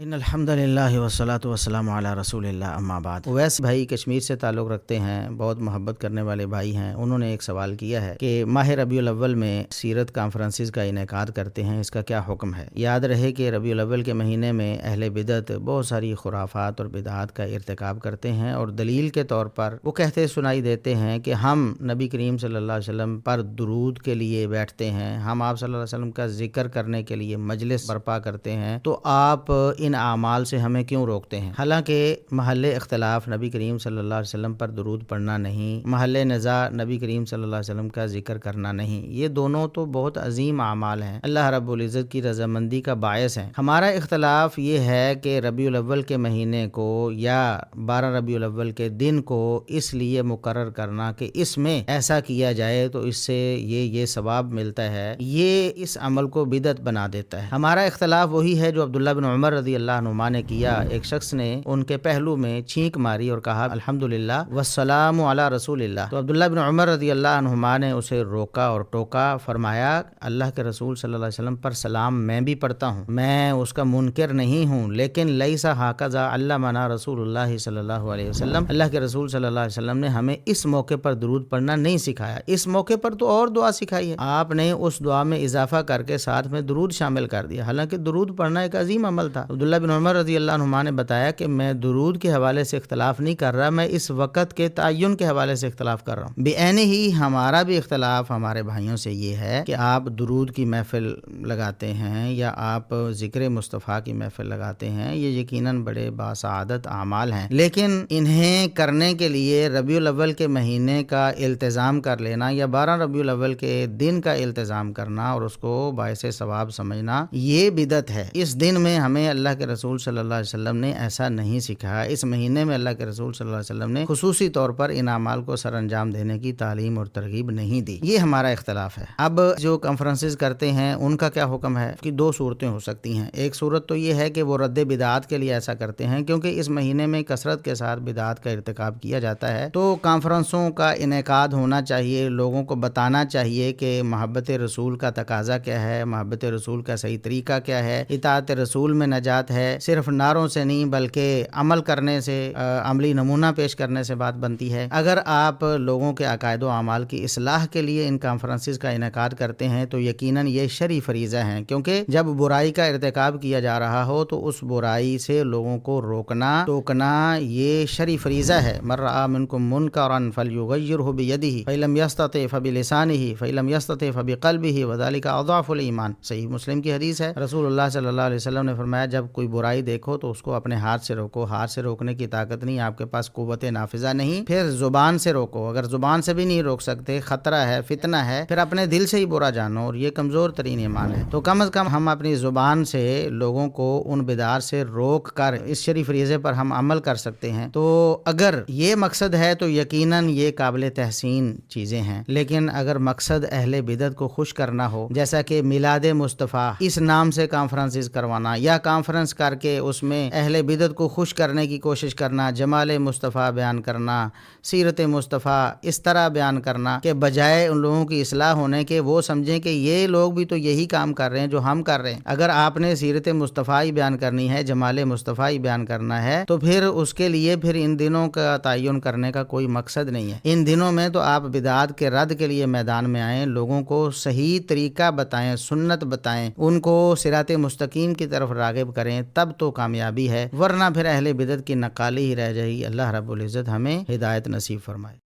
ان الحمد للہ والصلاۃ والسلام علی رسول اللہ اما بعد۔ اویس بھائی کشمیر سے تعلق رکھتے ہیں، بہت محبت کرنے والے بھائی ہیں۔ انہوں نے ایک سوال کیا ہے کہ ماہ ربیع الاول میں سیرت کانفرنسز کا انعقاد کرتے ہیں، اس کا کیا حکم ہے؟ یاد رہے کہ ربیع الاول کے مہینے میں اہل بدعت بہت ساری خرافات اور بدعات کا ارتکاب کرتے ہیں، اور دلیل کے طور پر وہ کہتے سنائی دیتے ہیں کہ ہم نبی کریم صلی اللہ علیہ وسلم پر درود کے لیے بیٹھتے ہیں، ہم آپ صلی اللہ علیہ وسلم کا ذکر کرنے کے لیے مجلس برپا کرتے ہیں، تو آپ ان اعمال سے ہمیں کیوں روکتے ہیں؟ حالانکہ محل اختلاف نبی کریم صلی اللہ علیہ وسلم پر درود پڑھنا نہیں، محل نزاع نبی کریم صلی اللہ علیہ وسلم کا ذکر کرنا نہیں، یہ دونوں تو بہت عظیم اعمال ہیں، اللہ رب العزت کی رضامندی کا باعث ہیں۔ ہمارا اختلاف یہ ہے کہ ربیع الاول کے مہینے کو یا 12 ربیع الاول کے دن کو اس لیے مقرر کرنا کہ اس میں ایسا کیا جائے تو اس سے یہ ثواب ملتا ہے، یہ اس عمل کو بدعت بنا دیتا ہے۔ ہمارا اختلاف وہی ہے جو عبداللہ بن عمر رضی اللہ عنہما نے کیا۔ ایک شخص نے ان کے پہلو میں چھینک ماری اور کہا الحمدللہ والسلام علی رسول اللہ، تو عبداللہ بن عمر رضی اللہ عنہما نے اسے روکا اور ٹوکا، فرمایا اللہ کے رسول صلی اللہ علیہ وسلم پر سلام میں بھی پڑھتا ہوں، میں اس کا منکر نہیں ہوں، لیکن لیسا ہاکذا علمنا رسول اللہ صلی اللہ علیہ وسلم، اللہ کے رسول صلی اللہ علیہ وسلم نے ہمیں اس موقع پر درود پڑھنا نہیں سکھایا، اس موقع پر تو اور دعا سکھائی ہے، آپ نے اس دعا میں اضافہ کر کے ساتھ میں درود شامل کر دیا، حالانکہ درود پڑھنا ایک عظیم عمل تھا۔ عبداللہ بن عمر رضی اللہ عنہما نے بتایا کہ میں درود کے حوالے سے اختلاف نہیں کر رہا، میں اس وقت کے تعین کے حوالے سے اختلاف کر رہا ہوں۔ بعینہ ہی ہمارا بھی اختلاف ہمارے بھائیوں سے یہ ہے کہ آپ درود کی محفل لگاتے ہیں یا آپ ذکر مصطفیٰ کی محفل لگاتے ہیں، یہ یقیناً بڑے باسعادت اعمال ہیں، لیکن انہیں کرنے کے لیے ربیع الاول کے مہینے کا التزام کر لینا یا 12 ربیع الاول کے دن کا التزام کرنا اور اس کو باعث ثواب سمجھنا، یہ بدعت ہے۔ اس دن میں ہمیں اللہ کے رسول صلی اللہ علیہ وسلم نے ایسا نہیں سکھایا، اس مہینے میں اللہ کے رسول صلی اللہ علیہ وسلم نے خصوصی طور پر ان اعمال کو سر انجام دینے کی تعلیم اور ترغیب نہیں دی، یہ ہمارا اختلاف ہے۔ اب جو کانفرنسز کرتے ہیں ان کا کیا حکم ہے؟ اس کی دو صورتیں ہو سکتی ہیں۔ ایک صورت تو یہ ہے کہ وہ رد بدعات کے لیے ایسا کرتے ہیں، کیونکہ اس مہینے میں کثرت کے ساتھ بدعات کا ارتکاب کیا جاتا ہے، تو کانفرنسوں کا انعقاد ہونا چاہیے، لوگوں کو بتانا چاہیے کہ محبت رسول کا تقاضا کیا ہے، محبت رسول کا صحیح طریقہ کیا ہے، اطاعت رسول میں نجات ہے، صرف نعروں سے نہیں بلکہ عمل کرنے سے، عملی نمونہ پیش کرنے سے بات بنتی ہے۔ اگر آپ لوگوں کے عقائد و اعمال کی اصلاح کے لیے ان کانفرنسز کا انعقاد کرتے ہیں تو یقیناً یہ شرعی فریضہ ہیں، کیونکہ جب برائی کا ارتکاب کیا جا رہا ہو تو اس برائی سے لوگوں کو روکنا ٹوکنا یہ شرعی فریضہ ہے۔ من رأى منکم منکرا فلیغیرہ بیدہ فإن لم یستطع فبلسانہ فإن لم یستطع فبقلبہ وذلک اضعف الایمان، صحیح مسلم کی حدیث ہے۔ رسول اللہ صلی اللہ علیہ وسلم نے فرمایا جب کوئی برائی دیکھو تو اس کو اپنے ہاتھ سے روکو، ہاتھ سے روکنے کی طاقت نہیں، آپ کے پاس قوت نافذہ نہیں، پھر زبان سے روکو، اگر زبان سے بھی نہیں روک سکتے، خطرہ ہے، فتنہ ہے، پھر اپنے دل سے ہی برا جانو، اور یہ کمزور ترین ایمان ہے۔ تو کم از کم ہم اپنی زبان سے لوگوں کو ان بدعات سے روک کر اس شرعی فریضے پر ہم عمل کر سکتے ہیں۔ تو اگر یہ مقصد ہے تو یقیناً یہ قابل تحسین چیزیں ہیں، لیکن اگر مقصد اہل بدعت کو خوش کرنا ہو، جیسا کہ میلاد مصطفیٰ اس نام سے کانفرنسز کروانا یا کانفرنس کر کے اس میں اہل بدعت کو خوش کرنے کی کوشش کرنا، جمال مصطفیٰ بیان کرنا، سیرت مصطفیٰ اس طرح بیان کرنا کہ بجائے ان لوگوں کی اصلاح ہونے کے وہ سمجھیں کہ یہ لوگ بھی تو یہی کام کر رہے ہیں جو ہم کر رہے ہیں۔ اگر آپ نے سیرت مصطفیٰ ہی بیان کرنی ہے، جمال مصطفیٰ ہی بیان کرنا ہے، تو پھر اس کے لیے پھر ان دنوں کا تعین کرنے کا کوئی مقصد نہیں ہے۔ ان دنوں میں تو آپ بدعات کے رد کے لیے میدان میں آئیں، لوگوں کو صحیح طریقہ بتائیں، سنت بتائیں، ان کو صراط مستقیم کی طرف راغب کریں، تب تو کامیابی ہے، ورنہ پھر اہل بدعت کی نقالی ہی رہ جائے گی۔ اللہ رب العزت ہمیں ہدایت نصیب فرمائے۔